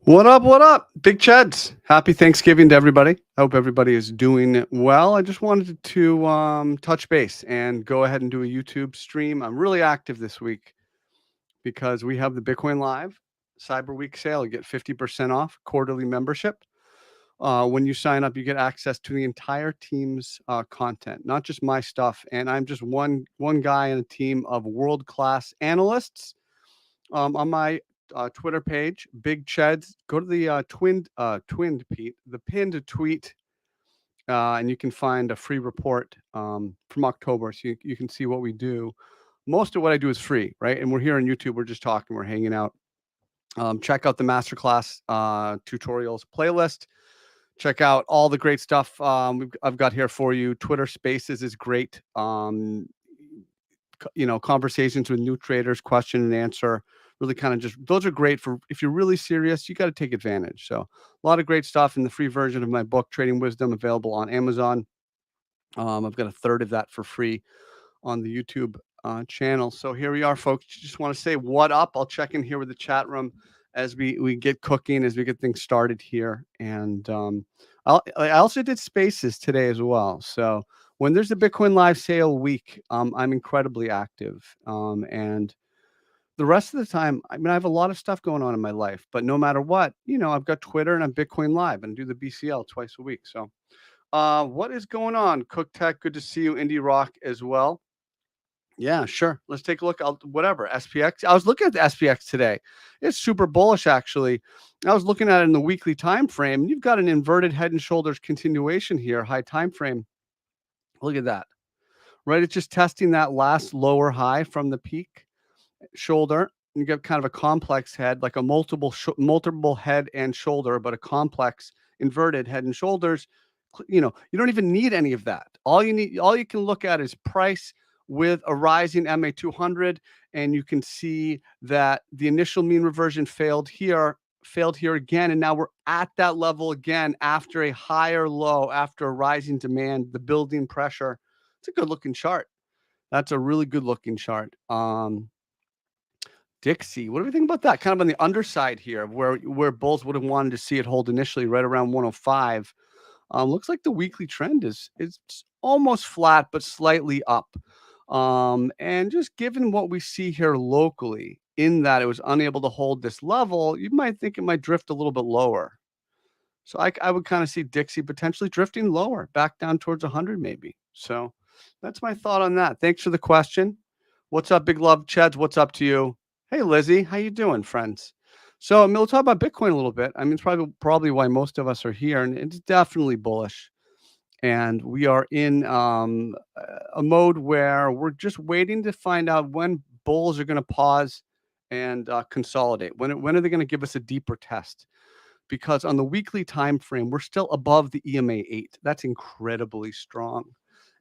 What up? What up? Big Cheds. Happy Thanksgiving to everybody. I hope everybody is doing well. I just wanted to touch base and go ahead and do a YouTube stream. I'm really active this week because we have the Bitcoin Live Cyber Week sale. You get 50% off quarterly membership. When you sign up, you get access to the entire team's content, not just my stuff. And I'm just one guy in a team of world-class analysts on my Twitter page, Big Cheds. Go to the the pinned tweet, and you can find a free report from October, so you can see what we do. Most of what I do is free, right? And we're here on YouTube. We're just talking. We're hanging out. Check out the masterclass tutorials playlist. Check out all the great stuff I've got here for you. Twitter Spaces is great. Conversations with new traders, question and answer, really kind of just those are great for if you're really serious, you got to take advantage. So a lot of great stuff in the free version of my book, Trading Wisdom, available on Amazon. I've got a third of that for free on the YouTube channel. So here we are, folks. Just want to say what up. I'll check in here with the chat room as we get cooking, as we get things started here. And I also did spaces today as well. So when there's a Bitcoin Live sale week, I'm incredibly active. And the rest of the time, I mean, I have a lot of stuff going on in my life, but no matter what, I've got Twitter and I'm Bitcoin Live and do the BCL twice a week. So what is going on? Cook Tech, good to see you. Indie Rock as well. Yeah, sure. Let's take a look. Whatever. SPX. I was looking at the SPX today. It's super bullish, actually. I was looking at it in the weekly time frame. You've got an inverted head and shoulders continuation here, high time frame. Look at that. Right? It's just testing that last lower high from the peak shoulder. You get kind of a complex head, like a multiple head and shoulder, but a complex inverted head and shoulders. You don't even need any of that. All you can look at is price with a rising MA 200, and you can see that the initial mean reversion failed here again, and now we're at that level again after a higher low, after a rising demand, the building pressure. It's a good looking chart. That's a really good looking chart. Dixie, what do we think about that? Kind of on the underside here, where bulls would have wanted to see it hold initially, right around 105. Looks like the weekly trend is almost flat, but slightly up. And just given what we see here locally, in that it was unable to hold this level, you might think it might drift a little bit lower. So I would kind of see Dixie potentially drifting lower, back down towards 100 maybe. So that's my thought on that. Thanks for the question. What's up, Big Love Cheds? What's up to you? Hey, Lizzie, how you doing, friends? So we'll talk about Bitcoin a little bit. I mean, it's probably why most of us are here, and it's definitely bullish. And we are in a mode where we're just waiting to find out when bulls are going to pause and consolidate. When are they going to give us a deeper test? Because on the weekly time frame, we're still above the EMA 8. That's incredibly strong.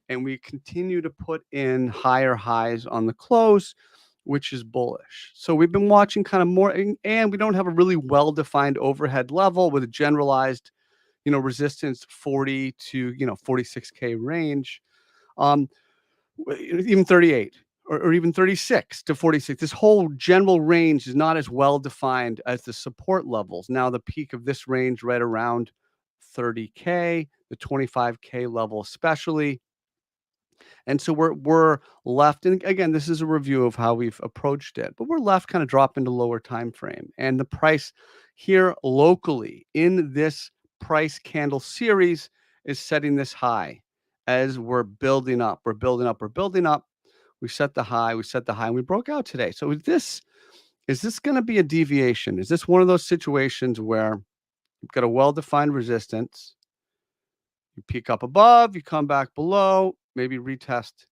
And we continue to put in higher highs on the close, which is bullish. So we've been watching kind of more, and we don't have a really well-defined overhead level with a generalized, resistance 40 to, 46K range, even 38 or even 36 to 46. This whole general range is not as well defined as the support levels. Now, the peak of this range right around 30K, the 25K level especially. And so we're left, and again, this is a review of how we've approached it, but we're left kind of drop into lower time frame. And the price here locally in this price candle series is setting this high as we're building up. We're building up. We're building up. We set the high. We set the high, and we broke out today. So is this going to be a deviation? Is this one of those situations where you've got a well-defined resistance? You peak up above, you come back below, maybe retest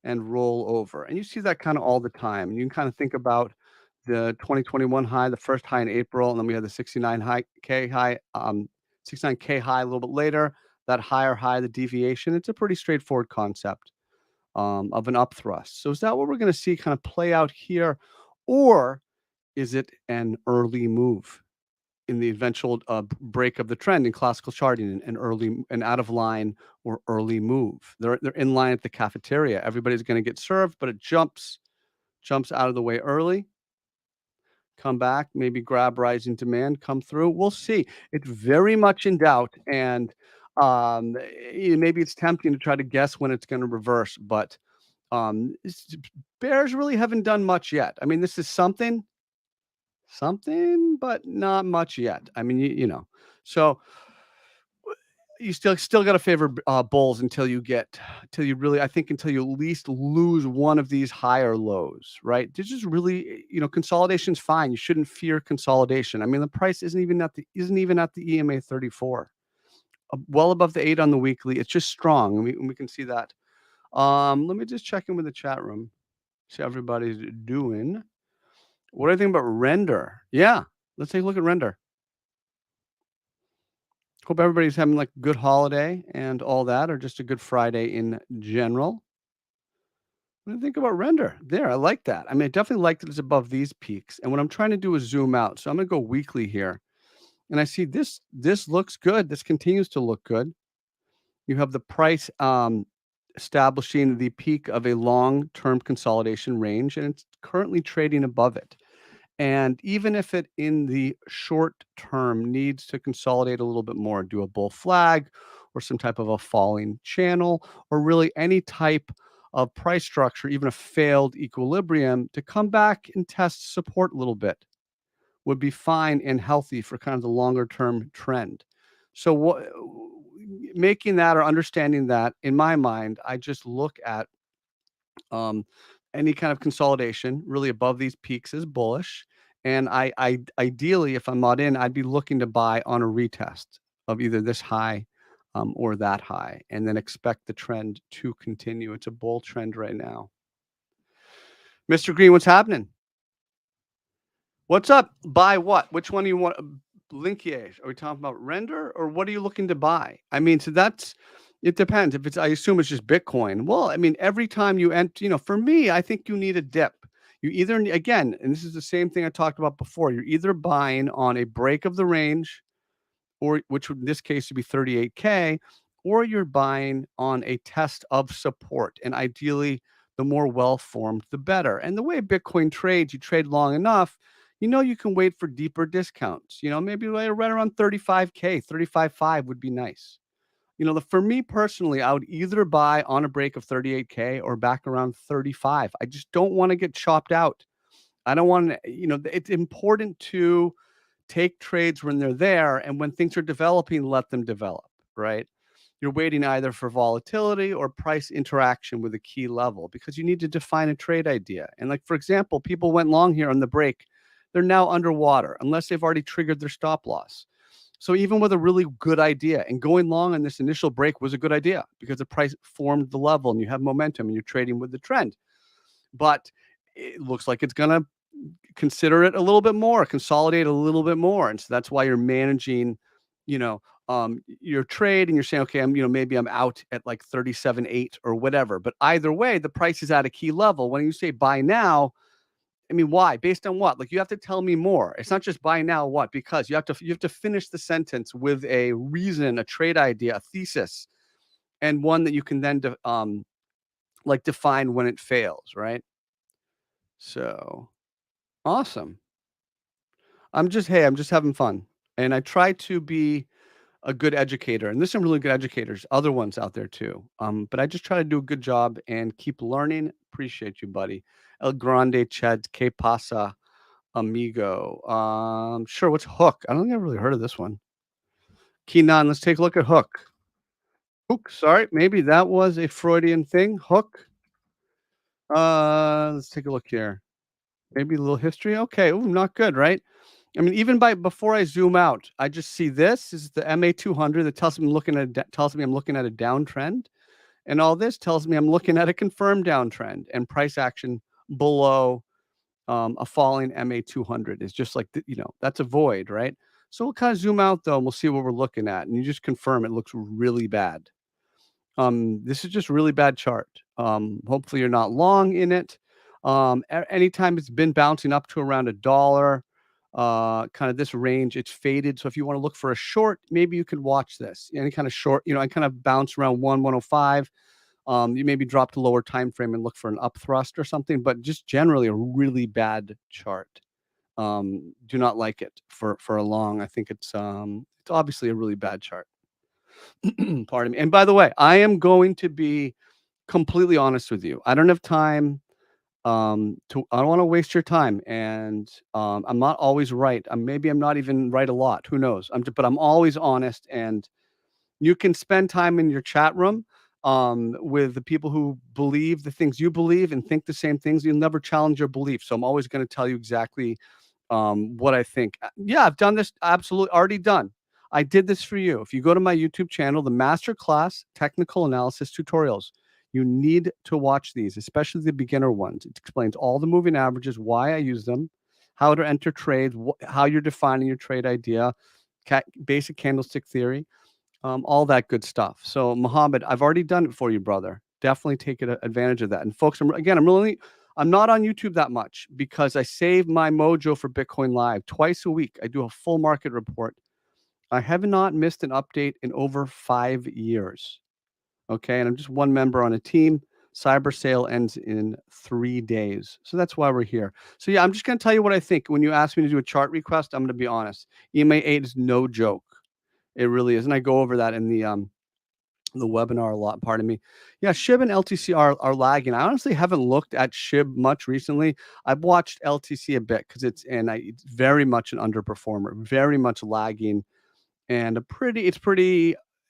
and roll over. And you see that kind of all the time. And you can kind of think about the 2021 high, the first high in April, and then we had the 69K high a little bit later. That higher high, the deviation. It's a pretty straightforward concept of an up thrust. So is that what we're going to see kind of play out here, or is it an early move in the eventual break of the trend in classical charting, an early and out of line or early move? They're in line at the cafeteria. Everybody's going to get served, but it jumps out of the way early. come back, maybe grab rising demand, come through. We'll see. It's very much in doubt, and maybe it's tempting to try to guess when it's going to reverse, but bears really haven't done much yet. I mean, this is something, but not much yet. I mean, so you still got to favor bulls until you get till you really, I think, until you at least lose one of these higher lows, right? This is really, consolidation's fine. You shouldn't fear consolidation. I mean, the price isn't even at the EMA 34, well above the 8 on the weekly. It's just strong, and we can see that. Let me just check in with the chat room, see how everybody's doing. What do I think about render? Yeah, let's take a look at render. Hope everybody's having like a good holiday and all that, or just a good Friday in general. What do you think about render? There, I like that. I mean, I definitely like that it's above these peaks. And what I'm trying to do is zoom out. So I'm going to go weekly here. And I see this looks good. This continues to look good. You have the price establishing the peak of a long-term consolidation range, and it's currently trading above it. And even if it in the short term needs to consolidate a little bit more, do a bull flag or some type of a falling channel, or really any type of price structure, even a failed equilibrium, to come back and test support a little bit would be fine and healthy for kind of the longer term trend. So what making that or understanding that, in my mind, I just look at um, any kind of consolidation really above these peaks is bullish. And I ideally, if I'm not in, I'd be looking to buy on a retest of either this high or that high, and then expect the trend to continue. It's a bull trend right now. Mr. Green, what's happening? What's up? Buy what? Which one do you want? Linkier. Are we talking about render, or what are you looking to buy? I mean, so that's it depends. If it's, I assume it's just Bitcoin. Well, I mean, every time you enter, for me, I think you need a dip. You either again, and this is the same thing I talked about before. You're either buying on a break of the range, or which would in this case would be 38K, or you're buying on a test of support. And ideally, the more well-formed, the better. And the way Bitcoin trades, you trade long enough, you can wait for deeper discounts. Maybe right around 35K, 35.5 would be nice. For me personally, I would either buy on a break of 38K or back around 35. I just don't want to get chopped out. I don't want to, it's important to take trades when they're there, and when things are developing, let them develop, right? You're waiting either for volatility or price interaction with a key level, because you need to define a trade idea. And like, for example, people went long here on the break. They're now underwater unless they've already triggered their stop loss. So even with a really good idea, and going long on this initial break was a good idea because the price formed the level and you have momentum and you're trading with the trend. But it looks like it's going to consider it a little bit more, consolidate a little bit more. And so that's why you're managing, your trade, and you're saying, okay, maybe I'm out at like 37.8 or whatever. But either way, the price is at a key level. When you say buy now, I mean, why? Based on what? Like, you have to tell me more. It's not just buy now. What? Because you have to finish the sentence with a reason, a trade idea, a thesis, and one that you can then define when it fails, right? So awesome. I'm just having fun, and I try to be a good educator. And there's some really good educators, other ones out there too. But I just try to do a good job and keep learning. Appreciate you, buddy. El Grande, Cheds, Que Pasa, Amigo. Sure. What's Hook? I don't think I've really heard of this one. Keenan, let's take a look at Hook. Hook, sorry, maybe that was a Freudian thing. Hook. Let's take a look here. Maybe a little history. Okay. Ooh, not good, right? I mean, even before I zoom out, I just see this is the MA 200 that tells me I'm looking at a downtrend, and all this tells me I'm looking at a confirmed downtrend, and price action below a falling MA 200 is just like that's a void, right? So we'll kind of zoom out though, and we'll see what we're looking at, and you just confirm it looks really bad. This is just really bad chart. Hopefully you're not long in it. Anytime it's been bouncing up to around $1, kind of this range, it's faded. So if you want to look for a short, maybe you could watch this. Any kind of short, I kind of bounce around 105. You maybe drop to lower time frame and look for an up thrust or something, but just generally a really bad chart. do not like it for a long. I think it's obviously a really bad chart. Pardon me. And by the way, I am going to be completely honest with you. I don't have time to I don't want to waste your time, and I'm not always right. Maybe I'm not even right a lot. Who knows? But I'm always honest, and you can spend time in your chat room with the people who believe the things you believe and think the same things. You'll never challenge your belief. So I'm always going to tell you exactly what I think. Yeah, I've done this. Absolutely, already done. I did this for you. If you go to my YouTube channel, the Masterclass Technical Analysis Tutorials, you need to watch these, especially the beginner ones. It explains all the moving averages, why I use them, how to enter trades, how you're defining your trade idea, basic candlestick theory, all that good stuff. So, Mohammed, I've already done it for you, brother. Definitely take advantage of that. And folks, I'm not on YouTube that much because I save my mojo for Bitcoin Live twice a week. I do a full market report. I have not missed an update in over 5 years. Okay, and I'm just one member on a team. Cyber sale ends in 3 days. So that's why we're here. So yeah, I'm just going to tell you what I think. When you ask me to do a chart request, I'm going to be honest. EMA 8 is no joke. It really is. And I go over that in the webinar a lot, pardon me. Yeah, SHIB and LTC are lagging. I honestly haven't looked at SHIB much recently. I've watched LTC a bit because it's very much an underperformer, very much lagging, and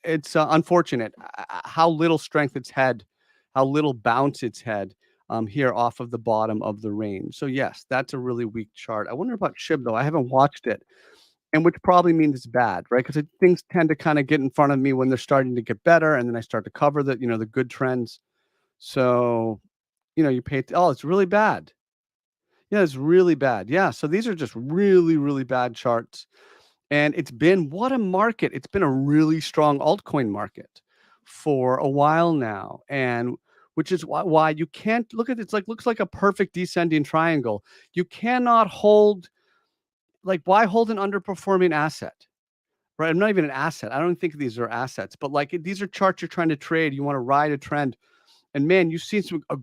it's unfortunate how little strength it's had, how little bounce it's had here off of the bottom of the range. So yes, that's a really weak chart. I wonder about SHIB though. I haven't watched it. And which probably means it's bad, right? Because things tend to kinda get in front of me when they're starting to get better, and then I start to cover the good trends. So, you pay oh, it's really bad. Yeah, it's really bad. Yeah, so these are just really, really bad charts, and it's been what a market. It's been a really strong altcoin market for a while now, and which is why you can't look at it. It's like looks like a perfect descending triangle. You cannot hold why hold an underperforming asset? Right, I'm not even an asset. I don't think these are assets, but, these are charts you're trying to trade. You wanna ride a trend, and man, you've seen a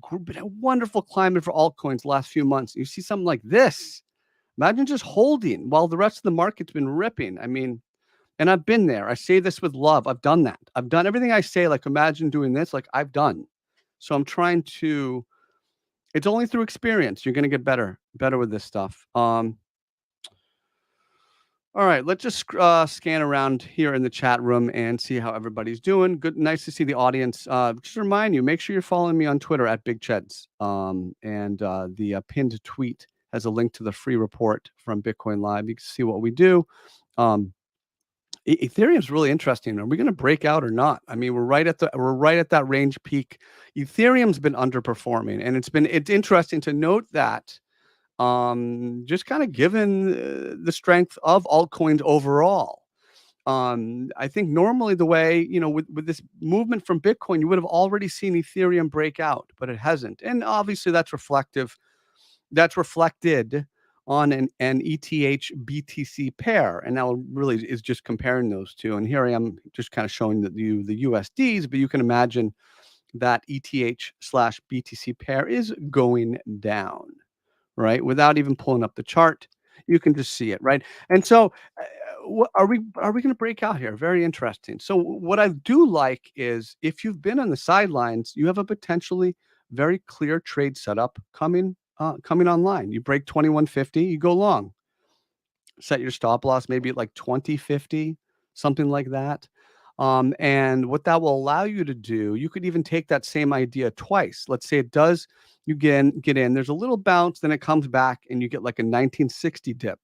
wonderful climate for altcoins the last few months. You see something like this. Imagine just holding while the rest of the market's been ripping. I mean, and I've been there. I say this with love. I've done that. I've done everything I say, imagine doing this, I've done. So I'm trying to it's only through experience. You're gonna get better with this stuff. All right, let's just scan around here in the chat room and see how everybody's doing. Good, nice to see the audience. Just to remind you, make sure you're following me on Twitter at Big Cheds. And the pinned tweet has a link to the free report from Bitcoin Live. You can see what we do. Um, Ethereum's really interesting. Are we going to break out or not? I mean, we're right at that range peak. Ethereum's been underperforming, and it's interesting to note that just kind of given the strength of altcoins overall. I think normally the way, with this movement from Bitcoin, you would have already seen Ethereum break out, but it hasn't. And obviously that's reflected on an ETH BTC pair. And now really is just comparing those two. And here I am just kind of showing the USDs, but you can imagine that ETH/BTC pair is going down, right? Without even pulling up the chart, you can just see it, right? And so, are we going to break out here? Very interesting. So, what I do like is if you've been on the sidelines, you have a potentially very clear trade setup coming online. You break 2150, you go long. Set your stop loss maybe at 2050, something like that. And what that will allow you to do, you could even take that same idea twice. Let's say it does, you get in, there's a little bounce, then it comes back and you get like a 1960 dip,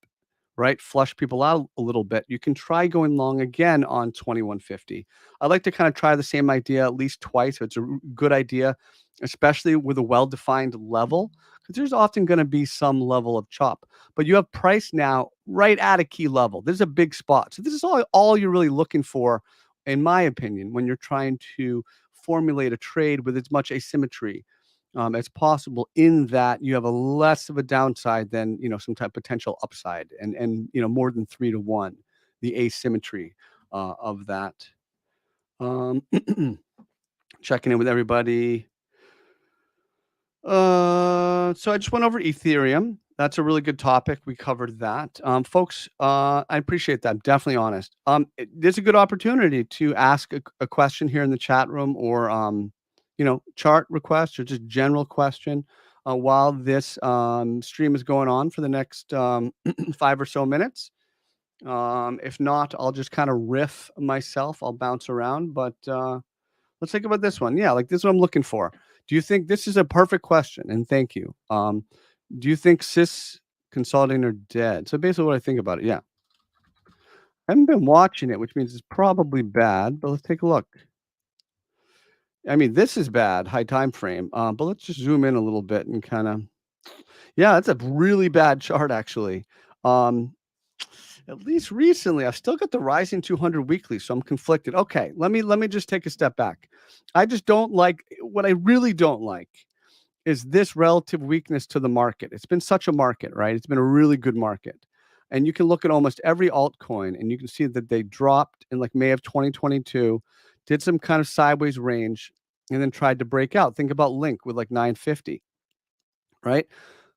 right? Flush people out a little bit. You can try going long again on 2150. I like to kind of try the same idea at least twice. If it's a good idea, especially with a well-defined level, because there's often going to be some level of chop. But you have price now right at a key level. This is a big spot. So this is all you're really looking for, in my opinion, when you're trying to formulate a trade with as much asymmetry as possible, in that you have a less of a downside than some type of potential upside, and more than 3 to 1, the asymmetry of that. Checking in with everybody. So I just went over Ethereum. That's a really good topic. We covered that. Folks, I appreciate that. I'm definitely honest. There's a good opportunity to ask a question here in the chat room or, chart request or just general question while this stream is going on for the next 5 or so minutes. If not, I'll just kind of riff myself. I'll bounce around, but let's think about this one. Yeah, like this is what I'm looking for. Do you think this is a perfect question? And thank you. Do you think cis consolidating are dead? So basically what I think about it. Yeah. I haven't been watching it, which means it's probably bad, but let's take a look. I mean, this is bad, high time frame. But let's just zoom in a little bit and kind of, yeah, that's a really bad chart actually. Um, at least recently, I've still got the rising 200 weekly, so I'm conflicted. Okay, let me just take a step back. I just don't like what I really don't like is this relative weakness to the market. It's been such a market, right? It's been a really good market. And you can look at almost every altcoin and you can see that they dropped in like May of 2022, did some kind of sideways range, and then tried to break out. Think about Link with like 950, right?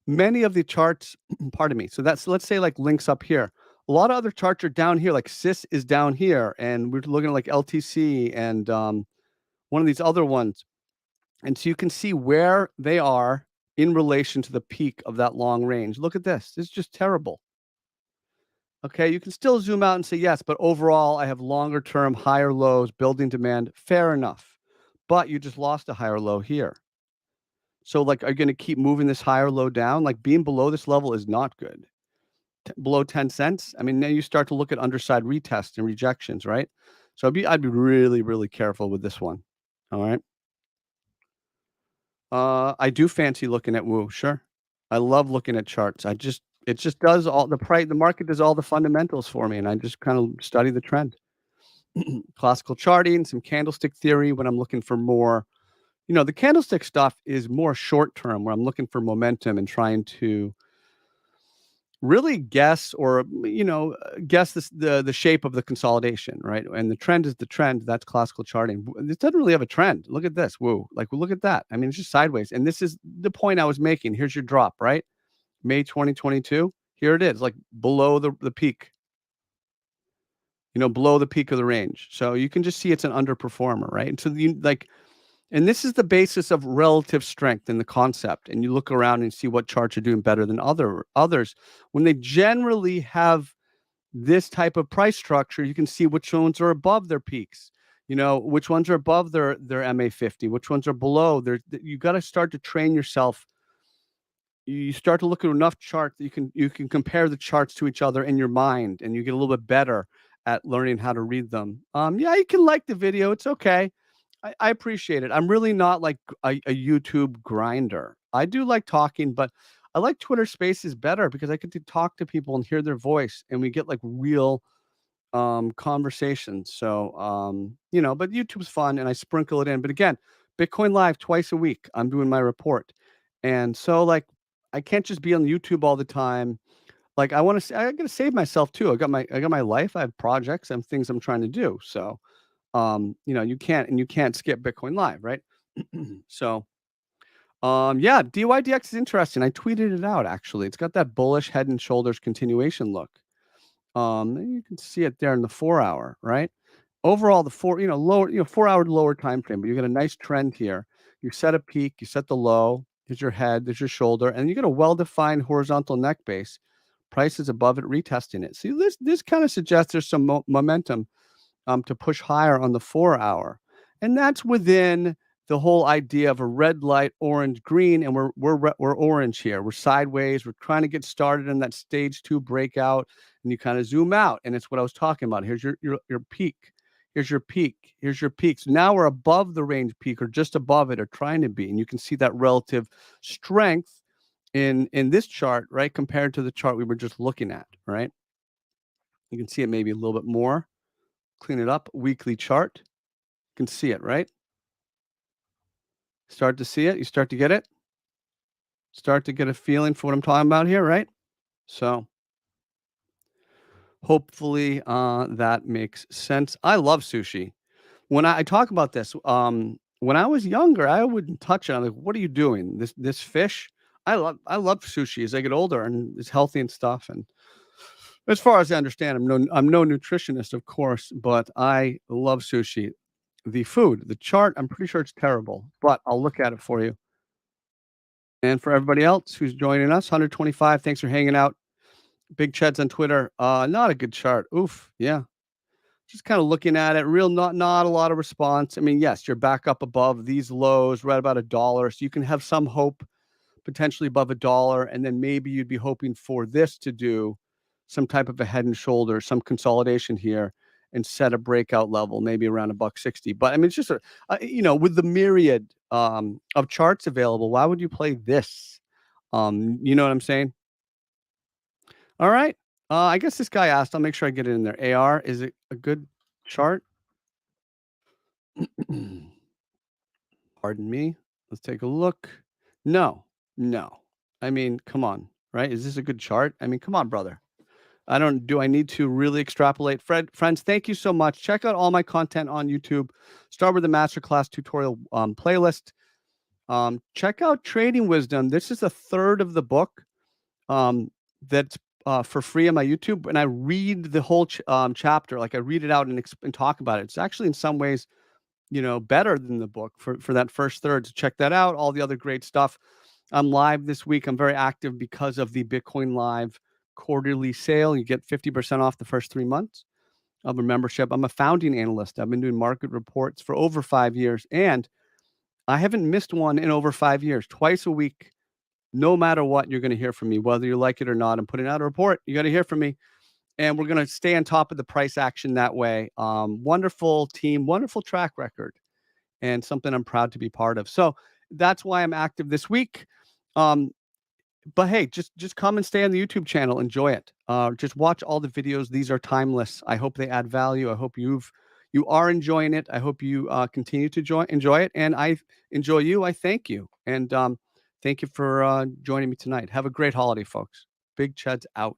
Many of the charts, pardon me. So that's, let's say like Link's up here. A lot of other charts are down here, like CIS is down here, and we're looking at like LTC and one of these other ones. And so you can see where they are in relation to the peak of that long range. Look at this. This is just terrible. Okay, you can still zoom out and say yes, but overall, I have longer term, higher lows, building demand. Fair enough. But you just lost a higher low here. So, like, are you going to keep moving this higher low down? Like, being below this level is not good. Below 10 cents. I mean, then you start to look at underside retests and rejections, right? So I'd be really, really careful with this one. All right. I do fancy looking at Woo, sure. I love looking at charts. It just does all the market does all the fundamentals for me, and I just kind of study the trend. Classical charting, some candlestick theory when I'm looking for more, the candlestick stuff is more short term where I'm looking for momentum and trying to really guess or guess the shape of the consolidation, right? And the trend is the trend. That's classical charting. This doesn't really have a trend. Look at this. Woo. Like, look at that. I mean, it's just sideways. And this is the point I was making. Here's your drop, right? May 2022. Here it is, like below the peak, below the peak of the range. So you can just see it's an underperformer, right? And so and this is the basis of relative strength in the concept. And you look around and see what charts are doing better than others. When they generally have this type of price structure, you can see which ones are above their peaks, which ones are above their MA50, which ones are below. You got to start to train yourself. You start to look at enough charts that you can compare the charts to each other in your mind, and you get a little bit better at learning how to read them. Yeah, you can like the video. It's okay. I appreciate it. I'm really not like a YouTube grinder. I do like talking, but I like Twitter Spaces better because I get to talk to people and hear their voice, and we get like real conversations. So but YouTube's fun, and I sprinkle it in. But again, Bitcoin Live twice a week. I'm doing my report, and so like I can't just be on YouTube all the time. Like I got to save myself too. I got my life. I have projects and things I'm trying to do. So you can't skip Bitcoin Live, right? So, yeah, DYDX is interesting. I tweeted it out actually. It's got that bullish head and shoulders continuation look. You can see it there in the 4-hour, right? Overall, the lower, 4-hour lower time frame, but you get a nice trend here. You set a peak, you set the low. There's your head, there's your shoulder, and you get a well-defined horizontal neck base. Price is above it, retesting it. See, this kind of suggests there's some momentum to push higher on the 4-hour. And that's within the whole idea of a red light, orange, green, and we're orange here. We're sideways. We're trying to get started in that stage 2 breakout, and you kind of zoom out, and it's what I was talking about. Here's your peak. Here's your peak. Here's your peak. So now we're above the range peak, or just above it, or trying to be, and you can see that relative strength in this chart, right, compared to the chart we were just looking at, right? You can see it maybe a little bit more. Clean it up. Weekly chart. You can see it, right? Start to see it. You start to get it. Start to get a feeling for what I'm talking about here, right? So hopefully that makes sense. I love sushi. When I talk about this, when I was younger, I wouldn't touch it. I'm like, what are you doing? This fish? I love sushi as I get older, and it's healthy and stuff, and as far as I understand, I'm no nutritionist, of course, but I love sushi. The food, the chart, I'm pretty sure it's terrible, but I'll look at it for you. And for everybody else who's joining us, 125, thanks for hanging out. Big Cheds on Twitter, not a good chart. Oof, yeah. Just kinda looking at it, real not a lot of response. I mean, yes, you're back up above these lows, right about $1, so you can have some hope potentially above $1, and then maybe you'd be hoping for this to do some type of a head and shoulder, some consolidation here, and set a breakout level, maybe around a buck 60. But I mean, it's just with the myriad of charts available, why would you play this? You know what I'm saying? All right. I guess this guy asked. I'll make sure I get it in there. AR, is it a good chart? Pardon me. Let's take a look. No, no. I mean, come on, right? Is this a good chart? I mean, come on, brother. Do I need to really extrapolate? Friends, thank you so much. Check out all my content on YouTube. Start with the masterclass tutorial playlist. Check out Trading Wisdom. This is a third of the book that's for free on my YouTube. And I read the whole chapter, like I read it out and talk about it. It's actually in some ways better than the book for that first third. So check that out. All the other great stuff. I'm live this week. I'm very active because of the Bitcoin Live quarterly sale. You get 50% off the first 3 months of a membership. I'm a founding analyst. I've been doing market reports for over 5 years, and I haven't missed one in over 5 years. Twice a week, no matter what, you're going to hear from me, whether you like it or not. I'm putting out a report. You got to hear from me. And we're going to stay on top of the price action that way. Wonderful team, wonderful track record, and something I'm proud to be part of. So that's why I'm active this week. But hey, just come and stay on the YouTube channel. Enjoy it. Just watch all the videos. These are timeless. I hope they add value. I hope you are enjoying it. I hope you continue to enjoy it. And I enjoy you. I thank you. And thank you for joining me tonight. Have a great holiday, folks. Big Cheds out.